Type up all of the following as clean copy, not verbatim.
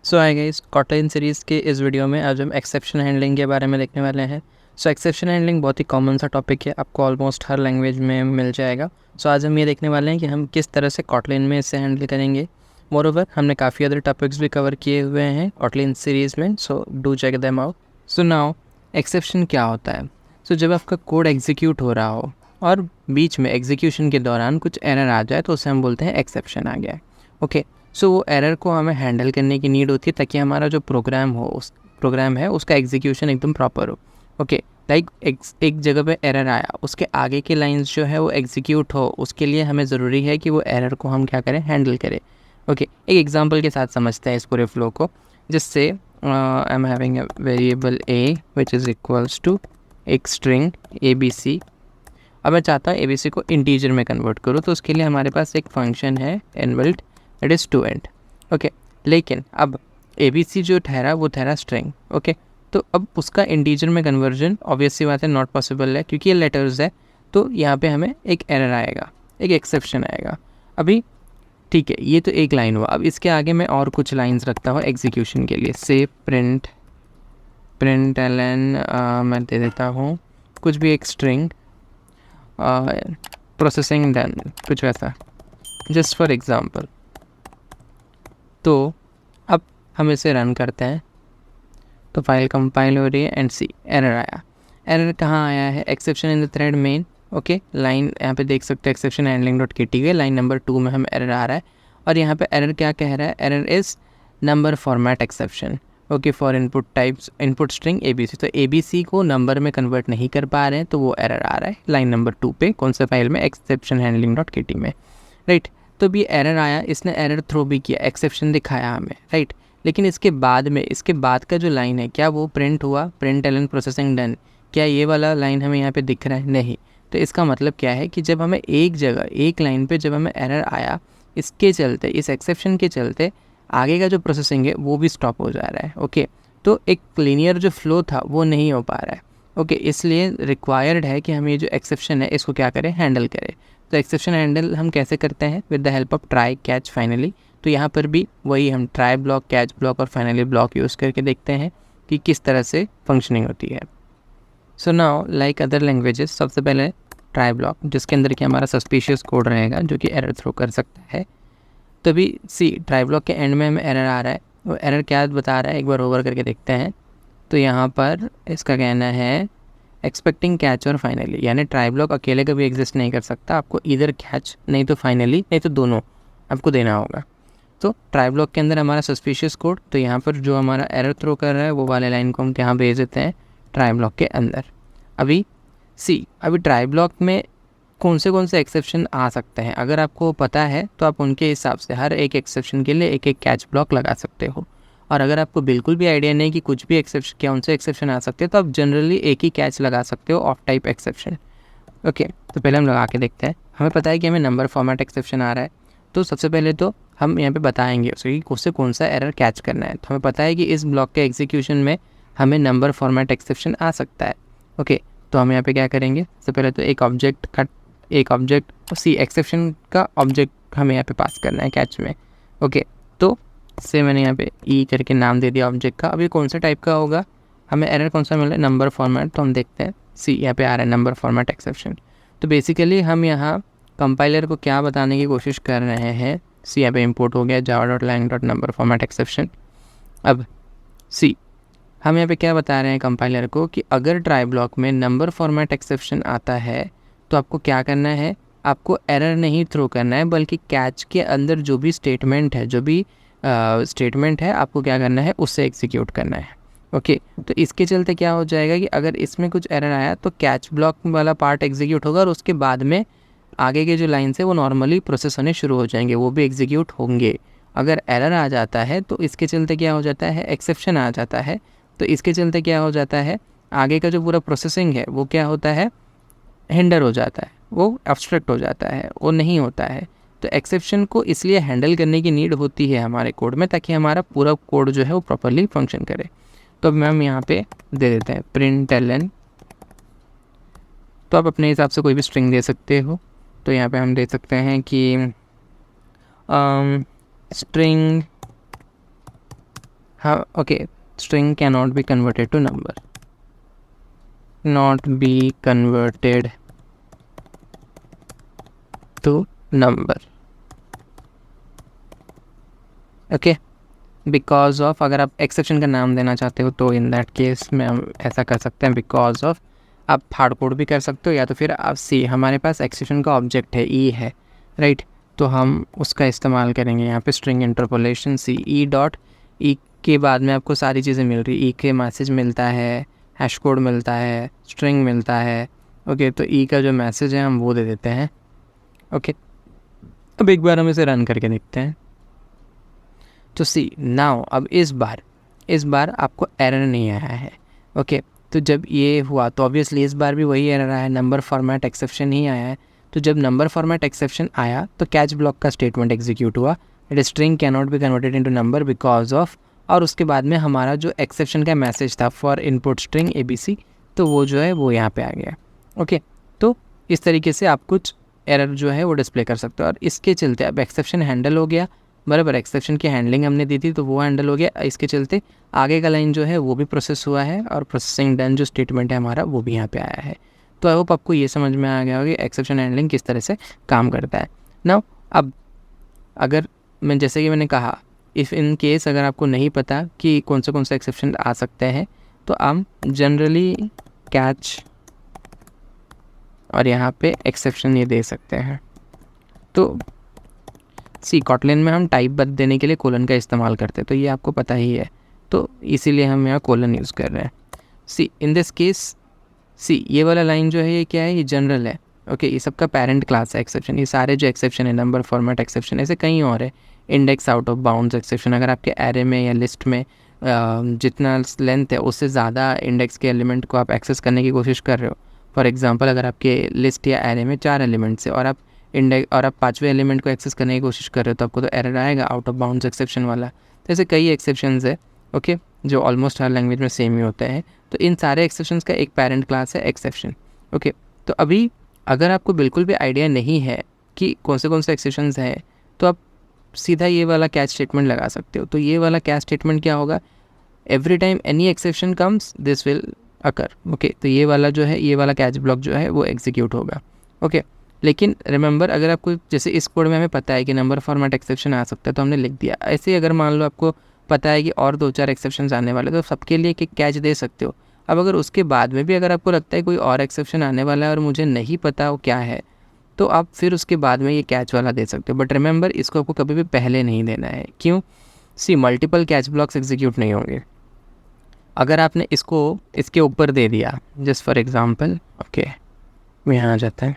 सो hi guys, Kotlin series के इस video में आज हम एक्सेप्शन हैंडलिंग के बारे में देखने वाले हैं। सो एक्सेप्शन हैंडलिंग बहुत ही कॉमन सा टॉपिक है, आपको ऑलमोस्ट हर लैंग्वेज में मिल जाएगा। सो आज हम ये देखने वाले हैं कि हम किस तरह से कॉटलिन में इसे हैंडल करेंगे। मोरओवर हमने काफ़ी अदर टॉपिक्स भी कवर किए हुए हैं कॉटलिन सीरीज़ में, so do check them out. So now exception क्या होता है? सो जब आपका कोड एग्जीक्यूट हो रहा हो और बीच में एग्जीक्यूशन के दौरान कुछ एरर आ जाए तो उसे हम बोलते हैं एक्सेप्शन आ गया है। ओके, सो वो एरर को हमें हैंडल करने की नीड होती है ताकि हमारा जो प्रोग्राम है उसका एग्जीक्यूशन एकदम प्रॉपर हो। ओके, लाइक एक जगह पे एरर आया, उसके आगे के लाइंस जो है वो एग्जीक्यूट हो, उसके लिए हमें ज़रूरी है कि वो एरर को हम क्या करें, हैंडल करें। ओके, एक एग्जांपल के साथ समझते हैं इस पूरे फ्लो को, जिससे I am having a variable A which is equals to एक स्ट्रिंग ABC। अब मैं चाहता हूँ ABC को इंटीजर में कन्वर्ट करूँ, तो उसके लिए हमारे पास एक फंक्शन है inbuilt, it is toInt। Okay, लेकिन अब ABC जो ठहरा वो ठहरा स्ट्रिंग। ओके, तो अब उसका इंटीजर में कन्वर्जन ऑब्वियस सी बात है नॉट पॉसिबल है, क्योंकि ये लेटर्स है। तो यहाँ पे हमें एक एरर आएगा, एक एक्सेप्शन आएगा। अभी ठीक है, ये तो एक लाइन हुआ। अब इसके आगे मैं और कुछ लाइन्स रखता हूँ एग्जीक्यूशन के लिए। से प्रिंट ln मैं दे देता हूँ कुछ भी, एक स्ट्रिंग प्रोसेसिंग डन, कुछ वैसा, जस्ट फॉर एग्जांपल। तो अब हम इसे रन करते हैं तो फाइल कंपाइल हो रही है एंड सी एरर आया। एरर कहाँ आया है? Exception in the thread main. Okay, line यहाँ पे देख सकते हैं exception handling dot KTK, line number 2 में हम एरर आ रहा है। और यहाँ पे एरर क्या कह रहा है? Error is number format exception. Okay, for input types input string ABC। तो ABC को नंबर में कन्वर्ट नहीं कर पा रहे हैं, तो वो एरर आ रहा है लाइन नंबर 2 पे। कौन से फाइल में? एक्सेप्शन हैंडलिंग डॉट KT में, राइट। तो भी एरर आया, इसने एरर थ्रो भी किया, एक्सेप्शन दिखाया हमें, राइट। लेकिन इसके बाद का जो लाइन है, क्या वो प्रिंट हुआ? प्रिंट ln प्रोसेसिंग डन, क्या ये वाला लाइन हमें यहाँ पे दिख रहा है? नहीं। तो इसका मतलब क्या है कि जब हमें एक जगह एक लाइन पे जब हमें एरर आया, इसके चलते, इस एक्सेप्शन के चलते आगे का जो प्रोसेसिंग है वो भी स्टॉप हो जा रहा है। ओके, तो एक लीनियर जो फ्लो था वो नहीं हो पा रहा है। ओके, इसलिए रिक्वायर्ड है कि हम ये जो एक्सेप्शन है इसको क्या करें, हैंडल करें। तो एक्सेप्शन हैंडल हम कैसे करते हैं? With the help of try catch finally. तो यहाँ पर भी वही हम ट्राई ब्लॉक, कैच ब्लॉक और फाइनली ब्लॉक यूज़ करके देखते हैं कि किस तरह से फंक्शनिंग होती है। So now like other languages, सबसे पहले ट्राई ब्लॉक, जिसके अंदर कि हमारा सस्पिशियस कोड रहेगा जो कि एरर थ्रो कर सकता है। तो भी सी ट्राई ब्लॉक के एंड में हमें एरर आ रहा है, वो एरर क्या बता रहा है एक बार ओवर करके देखते हैं। तो यहाँ पर इसका कहना है एक्सपेक्टिंग कैच और फाइनली, यानी ट्राई ब्लॉक अकेले कभी एग्जिस्ट नहीं कर सकता, आपको इधर कैच नहीं तो फाइनली, नहीं तो दोनों आपको देना होगा। तो ट्राई ब्लॉक के अंदर हमारा सस्पिशियस कोड, तो यहाँ पर जो हमारा एरर थ्रो कर रहा है वो वाले लाइन को हम यहाँ भेज देते हैं ट्राई ब्लॉक के अंदर। अभी ट्राई ब्लॉक में कौन से एक्सेप्शन आ सकते हैं, अगर आपको पता है तो आप उनके हिसाब से हर एक एक्सेप्शन के लिए एक एक कैच ब्लॉक लगा सकते हो। और अगर आपको बिल्कुल भी आइडिया नहीं कि कुछ भी एक्सेप्शन, कौन से एक्सेप्शन आ सकते हैं, तो आप जनरली एक ही कैच लगा सकते हो, ऑफ टाइप एक्सेप्शन। ओके, तो पहले हम लगा के देखते हैं। हमें पता है कि हमें नंबर फॉर्मेट एक्सेप्शन आ रहा है, तो सबसे पहले तो हम यहाँ पे बताएंगे उससे कौन सा एरर कैच करना है। तो हमें पता है कि इस ब्लॉक के एग्जीक्यूशन में हमें नंबर फॉर्मेट एक्सेप्शन आ सकता है। ओके, तो हम यहाँ पे क्या करेंगे? सबसे पहले तो एक ऑब्जेक्ट सी एक्सेप्शन का ऑब्जेक्ट हमें यहाँ पे पास करना है कैच में। ओके, तो से मैंने यहाँ पे ई करके नाम दे दिया ऑब्जेक्ट का। अब ये कौन सा टाइप का होगा? हमें एरर कौन सा मिल रहा है? Number format. तो हम देखते हैं, सी यहाँ पे आ रहा है नंबर फॉर्मेट एक्सेप्शन। तो बेसिकली हम यहाँ कंपाइलर को क्या बताने की कोशिश कर रहे हैं? सी यहाँ पे इम्पोर्ट हो गया java.lang.number format exception। अब सी हम यहाँ पे क्या बता रहे हैं कंपाइलर को कि अगर ट्राई ब्लॉक में नंबर फॉर्मेट एक्सेप्शन आता है तो आपको क्या करना है? आपको एरर नहीं थ्रो करना है, बल्कि कैच के अंदर जो भी स्टेटमेंट है आपको क्या करना है? उससे एग्जीक्यूट करना है। ओके, तो इसके चलते क्या हो जाएगा कि अगर इसमें कुछ एरर आया तो कैच ब्लॉक वाला पार्ट एग्जीक्यूट होगा और उसके बाद में आगे के जो लाइन्स है वो नॉर्मली प्रोसेस होने शुरू हो जाएंगे, वो भी एग्जीक्यूट होंगे। अगर एरर आ जाता है तो इसके चलते क्या हो जाता है? एक्सेप्शन आ जाता है। तो इसके चलते क्या हो जाता है? आगे का जो पूरा प्रोसेसिंग है वो क्या होता है? हिंडर हो जाता है, वो एब्स्ट्रैक्ट हो जाता है, वो नहीं होता है। तो एक्सेप्शन को इसलिए हैंडल करने की नीड होती है हमारे कोड में, ताकि हमारा पूरा कोड जो है वो प्रॉपरली फंक्शन करे। तो अब हम यहाँ पे दे देते हैं प्रिंट ln। तो आप अपने हिसाब से कोई भी स्ट्रिंग दे सकते हो। तो यहाँ पे हम दे सकते हैं कि स्ट्रिंग हाँ okay, string can not be converted to number, not be converted to number, okay. Because of, अगर आप एक्सेप्शन का नाम देना चाहते हो तो इन दैट केस में हम ऐसा कर सकते हैं, बिकॉज ऑफ। आप हार्ड कोड भी कर सकते हो, या तो फिर आप सी, हमारे पास एक्सेप्शन का ऑब्जेक्ट है ई है, राइट, तो हम उसका इस्तेमाल करेंगे यहाँ पे स्ट्रिंग इंटरपोलेशन सी ई डॉट ई के बाद में आपको सारी चीज़ें मिल रही, ई के मैसेज मिलता है, हैश कोड मिलता है, स्ट्रिंग मिलता है, ओके। तो ई का जो मैसेज है हम वो दे देते हैं, ओके। अब एक बार हम इसे रन करके देखते हैं। तो सी नाउ, अब इस बार आपको एरर नहीं आया है, ओके। तो जब ये हुआ तो ऑब्वियसली इस बार भी वही एरर आया है, नंबर फॉर्मेट एक्सेप्शन ही आया है। तो जब नंबर फॉर्मेट एक्सेप्शन आया तो कैच ब्लॉक का स्टेटमेंट एग्जीक्यूट हुआ, it string can not be converted into number because of, और उसके बाद में हमारा जो एक्सेप्शन का मैसेज था फॉर इनपुट स्ट्रिंग ABC, तो वो जो है वो यहाँ पे आ गया, ओके। तो इस तरीके से आप कुछ एरर जो है वो डिस्प्ले कर सकते हो, और इसके चलते अब एक्सेप्शन हैंडल हो गया, बराबर। एक्सेप्शन की हैंडलिंग हमने दी थी तो वो हैंडल हो गया, इसके चलते आगे का लाइन जो है वो भी प्रोसेस हुआ है, और प्रोसेसिंग डन जो स्टेटमेंट है हमारा वो भी यहाँ पे आया है। तो आई होप आपको ये समझ में आ गया होगा कि एक्सेप्शन हैंडलिंग किस तरह से काम करता है। नाउ अब अगर मैं, जैसे कि मैंने कहा, इफ़ इन केस अगर आपको नहीं पता कि कौन से एक्सेप्शन आ सकते हैं, तो हम जनरली कैच और यहाँ पे एक्सेप्शन ये दे सकते हैं। तो सी कॉटलिन में हम टाइप बद देने के लिए कोलन का इस्तेमाल करते हैं, तो ये आपको पता ही है, तो इसीलिए हम यहाँ कोलन यूज़ कर रहे हैं। सी इन दिस केस, सी ये वाला लाइन जो है ये क्या है, ये जनरल है, ओके। ये सबका पेरेंट क्लास है एक्सेप्शन, ये सारे जो एक्सेप्शन है, नंबर फॉर्मेट एक्सेप्शन, ऐसे कई और है, index out of bounds exception, अगर आपके एरे में या लिस्ट में जितना लेंथ है उससे ज़्यादा इंडेक्स के एलिमेंट को आप एक्सेस करने की कोशिश कर रहे हो। फॉर एग्जांपल, अगर आपके लिस्ट या एरे में 4 एलिमेंट्स है और आप इंडेक्स और आप 5वें एलिमेंट को एक्सेस करने की कोशिश कर रहे हो, तो आपको तो एरर आएगा, आउट ऑफ बाउंड्स एक्सेप्शन वाला। तो ऐसे कई एक्सेप्शंस है, ओके, जो ऑलमोस्ट हर लैंग्वेज में सेम ही होते हैं। तो इन सारे एक्सेप्शंस का एक पेरेंट क्लास है एक्सेप्शन, ओके। तो अभी अगर आपको बिल्कुल भी आइडिया नहीं है कि कौन से एक्सेप्शंस हैं, तो आप सीधा ये वाला कैच स्टेटमेंट लगा सकते हो। तो ये वाला कैच स्टेटमेंट क्या होगा, every time any exception comes this will occur, okay. तो ये वाला जो है, ये वाला कैच ब्लॉक जो है वो एग्जीक्यूट होगा, ओके। लेकिन रिमेंबर, अगर आपको, जैसे इस कोड में हमें पता है कि नंबर फॉर्मेट एक्सेप्शन आ सकता है तो हमने लिख दिया। ऐसे ही अगर मान लो आपको पता है कि और 2-4 एक्सेप्शंस आने वाले, तो सबके लिए एक कैच दे सकते हो। अब अगर उसके बाद में भी अगर आपको लगता है कोई और एक्सेप्शन आने वाला है और मुझे नहीं पता वो क्या है, तो आप फिर उसके बाद में ये कैच वाला दे सकते हो। बट रिमेंबर, इसको आपको कभी भी पहले नहीं देना है। क्यों? सी मल्टीपल कैच ब्लॉक्स एग्जीक्यूट नहीं होंगे। अगर आपने इसको इसके ऊपर दे दिया, जस्ट फॉर एग्जांपल, ओके, यहाँ आ जाता है,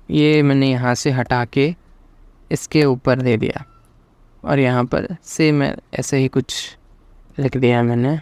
ये मैंने यहाँ से हटा के इसके ऊपर दे दिया, और यहाँ पर से मैं ऐसे ही कुछ लिख दिया मैंने,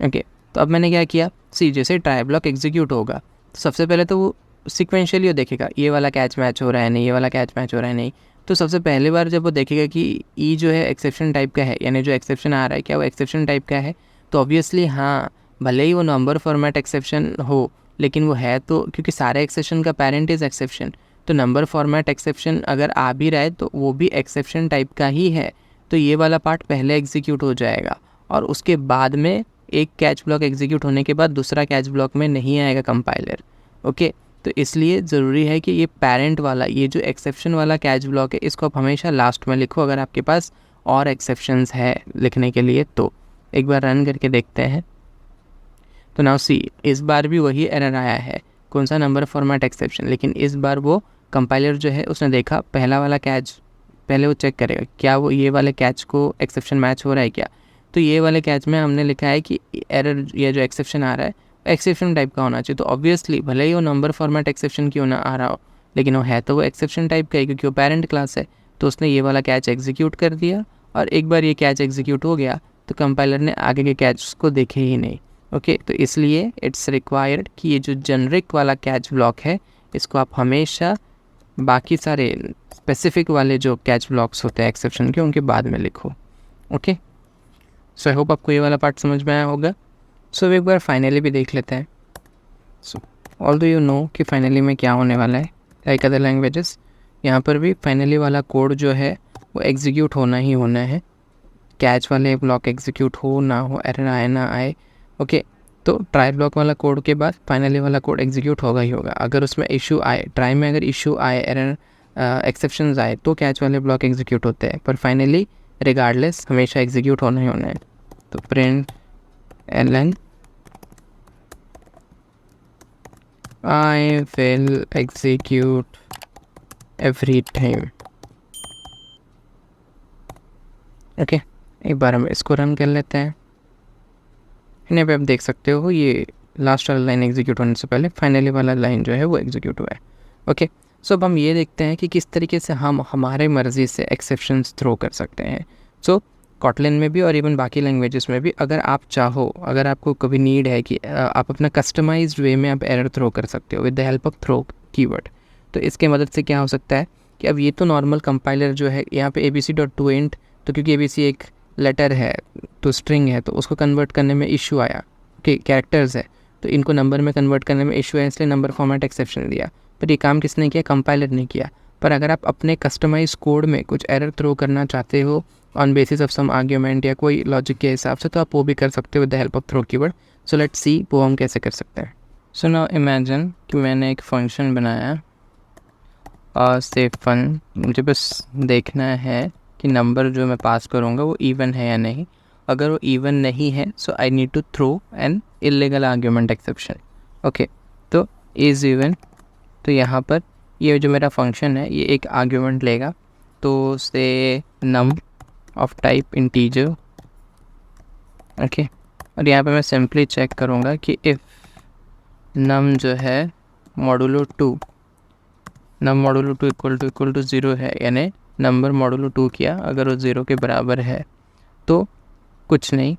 ओके। तो अब मैंने क्या किया, सी जैसे ट्राई ब्लॉक एग्जीक्यूट होगा तो सबसे पहले तो वो सिक्वेंशियली देखेगा, ये वाला कैच मैच हो रहा है नहीं, ये वाला कैच मैच हो रहा है नहीं। तो सबसे पहली बार जब वो देखेगा कि ई जो है एक्सेप्शन टाइप का है, यानी जो एक्सेप्शन आ रहा है क्या वो एक्सेप्शन टाइप का है, तो ऑब्वियसली हाँ, भले ही वो नंबर फॉर्मेट एक्सेप्शन हो, लेकिन वो है तो, क्योंकि सारे एक्सेप्शन का पेरेंट इज़ एक्सेप्शन, तो नंबर फॉर्मेट एक्सेप्शन अगर आ भी रहा है तो वो भी एक्सेप्शन टाइप का ही है। तो ये वाला पार्ट पहले एग्जीक्यूट हो जाएगा, और उसके बाद में एक कैच ब्लॉक एग्जीक्यूट होने के बाद दूसरा कैच ब्लॉक में नहीं आएगा कंपाइलर, ओके। तो इसलिए ज़रूरी है कि ये पेरेंट वाला, ये जो एक्सेप्शन वाला कैच ब्लॉक है, इसको आप हमेशा लास्ट में लिखो अगर आपके पास और एक्सेप्शंस है लिखने के लिए। तो एक बार रन करके देखते हैं। तो नाउ सी, इस बार भी वही एरर आया है, कौन सा, नंबर फॉर्मेट एक्सेप्शन। लेकिन इस बार वो कंपाइलर जो है उसने देखा पहला वाला कैच, पहले वो चेक करेगा क्या वो ये वाले कैच को एक्सेप्शन मैच हो रहा है क्या। तो ये वाले कैच में हमने लिखा है कि एरर, ये जो एक्सेप्शन आ रहा है एक्सेप्शन टाइप का होना चाहिए। तो ऑब्वियसली भले ही वो नंबर फॉर्मेट एक्सेप्शन क्यों ना आ रहा हो, लेकिन वो है तो वो एक्सेप्शन टाइप का है, क्योंकि वो पेरेंट क्लास है। तो उसने ये वाला कैच एग्जीक्यूट कर दिया, और एक बार ये कैच एग्जीक्यूट हो गया तो कंपाइलर ने आगे के कैच को देखे ही नहीं, ओके। तो इसलिए इट्स रिक्वायर्ड कि ये जो जेनरिक वाला कैच ब्लॉक है, इसको आप हमेशा बाकी सारे स्पेसिफिक वाले जो कैच ब्लॉक्स होते हैं एक्सेप्शन के, उनके बाद में लिखो, ओके। सो आई होप आपको ये वाला पार्ट समझ में आया होगा। सो एक बार फाइनली भी देख लेते हैं। सो ऑल्दो यू नो कि फाइनली में क्या होने वाला है, लाइक अदर लैंग्वेजेस यहाँ पर भी फाइनली वाला कोड जो है वो एग्जीक्यूट होना ही होना है, कैच वाले ब्लॉक एग्जीक्यूट हो ना हो, एरर आए ना आए। ओके, तो ट्राई ब्लॉक वाला कोड के बाद फाइनली वाला कोड एग्जीक्यूट होगा ही होगा। अगर उसमें इशू आए, ट्राई में अगर इशू आए, एरर एक्सेप्शंस आए तो कैच वाले ब्लॉक एग्जीक्यूट होते हैं, पर फाइनली रिगार्डलेस हमेशा एग्जीक्यूट होना ही होना है। तो प्रिंट एलन I will execute every time। Okay, एक बार हम इसको रन कर लेते हैं। यहाँ पे आप देख सकते हो ये लास्ट वाला लाइन एग्जीक्यूट होने से पहले फाइनली वाला लाइन जो है वो एग्जीक्यूट हुआ है। ओके, सो अब हम ये देखते हैं कि किस तरीके से हम हमारे मर्ज़ी से एक्सेप्शंस थ्रो कर सकते हैं। सो कॉटलिन में भी और इवन बाकी लैंग्वेजेस में भी अगर आप चाहो, अगर आपको कभी नीड है कि आप अपना कस्टमाइज्ड वे में आप एरर थ्रो कर सकते हो with the help of throw keyword, तो इसके मदद से क्या हो सकता है कि अब ये तो नॉर्मल कंपाइलर जो है यहाँ पे abc.toInt, तो क्योंकि abc एक लेटर है तो स्ट्रिंग है, तो उसको कन्वर्ट करने में इशू आया कि कैरेक्टर्स है, तो इनको नंबर में कन्वर्ट करने में इशू है, इसलिए नंबर फॉर्मेट एक्सेप्शन दिया। पर ये काम किसने किया? कंपाइलर ने किया। पर अगर आप अपने कस्टमाइज कोड में कुछ एरर थ्रो करना चाहते हो on basis of some argument या कोई लॉजिक के हिसाब से, तो आप वो भी कर सकते हो with the help of throw keyword. So let's see वो हम कैसे कर सकते हैं। सो नाउ इमेजिन कि मैंने एक फंक्शन बनाया और से फन, मुझे बस देखना है कि नंबर जो मैं पास करूँगा वो इवन है या नहीं। अगर वो इवन नहीं है so I need to throw an illegal argument exception. Okay, तो इज़ इवन, तो यहाँ पर ये जो मेरा फंक्शन है ये एक आर्ग्यूमेंट लेगा, तो से नम ऑफ टाइप इंटीजर। ओके, और यहाँ पे मैं सिंपली चेक करूँगा कि इफ़ नम जो है modulo 2, num modulo 2 equal to 0 है, यानी नंबर मॉडुलो 2 किया, अगर वो 0 के बराबर है तो कुछ नहीं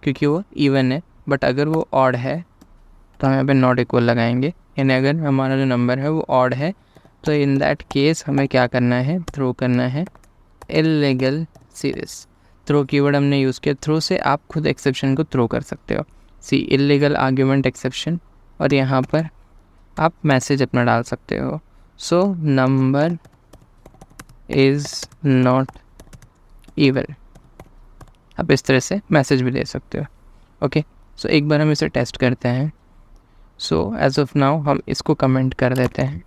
क्योंकि वो इवन है। बट अगर वो ऑड है तो हम यहाँ पे नॉट इक्वल लगाएंगे, यानी अगर हमारा जो नंबर है वो ऑड है तो इन दैट केस हमें क्या करना है? थ्रो करना है इलीगल सीरीज। थ्रो कीवर्ड हमने यूज़ किया, थ्रो से आप खुद एक्सेप्शन को थ्रो कर सकते हो। सी इलीगल आर्ग्यूमेंट एक्सेप्शन, और यहाँ पर आप मैसेज अपना डाल सकते हो। So number is not even, आप इस तरह से मैसेज भी दे सकते हो। ओके, सो एक बार हम इसे टेस्ट करते हैं। सो एज ऑफ नाउ हम इसको कमेंट कर देते हैं,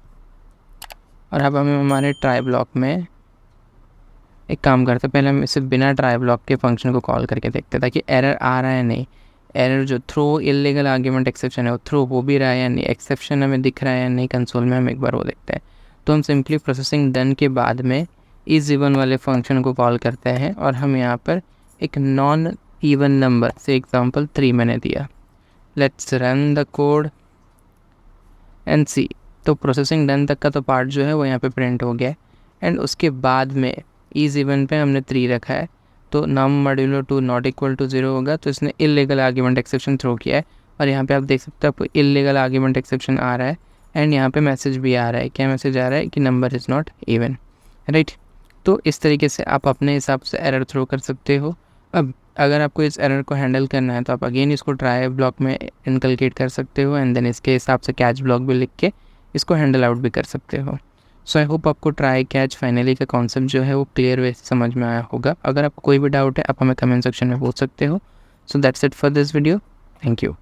और अब हम हमारे ट्राई ब्लॉक में एक काम करते हैं, पहले हम इसे बिना ट्राई ब्लॉक के फंक्शन को कॉल करके देखते हैं ताकि एरर आ रहा है नहीं, एरर जो थ्रो इलीगल आर्ग्यूमेंट एक्सेप्शन है वो थ्रो हो भी रहा है या नहीं, एक्सेप्शन हमें दिख रहा है या नहीं कंसोल में, हम एक बार वो देखते हैं। तो हम सिंपली प्रोसेसिंग डन के बाद में इज इवन वाले फंक्शन को कॉल करते हैं, और हम यहाँ पर एक नॉन इवन नंबर से एग्जाम्पल 3 मैंने दिया। Let's run the code and see. तो प्रोसेसिंग डन तक का तो पार्ट जो है वो यहाँ पे प्रिंट हो गया, एंड उसके बाद में इज इवन पे हमने 3 रखा है, तो नम मॉड्यूलो 2 नॉट इक्वल टू 0 होगा, तो इसने इलीगल आर्ग्यूमेंट एक्सेप्शन थ्रो किया है। और यहाँ पे आप देख सकते हो आपको इलीगल आर्ग्यूमेंट एक्सेप्शन आ रहा है, एंड यहाँ पे मैसेज भी आ रहा है। क्या मैसेज आ रहा है? कि number is not even, right. तो इस तरीके से आप अपने हिसाब से एरर थ्रो कर सकते हो। अब अगर आपको इस एरर को हैंडल करना है तो आप अगेन इसको ट्राई ब्लॉक में इनकलकेट कर सकते हो, एंड देन इसके हिसाब से कैच ब्लॉक भी लिख के इसको हैंडल आउट भी कर सकते हो। सो आई होप आपको ट्राई कैच फाइनली का कॉन्सेप्ट जो है वो क्लियर वे से समझ में आया होगा। अगर आपको कोई भी डाउट है आप हमें कमेंट सेक्शन में पूछ सकते हो। So that's it for this video, thank you.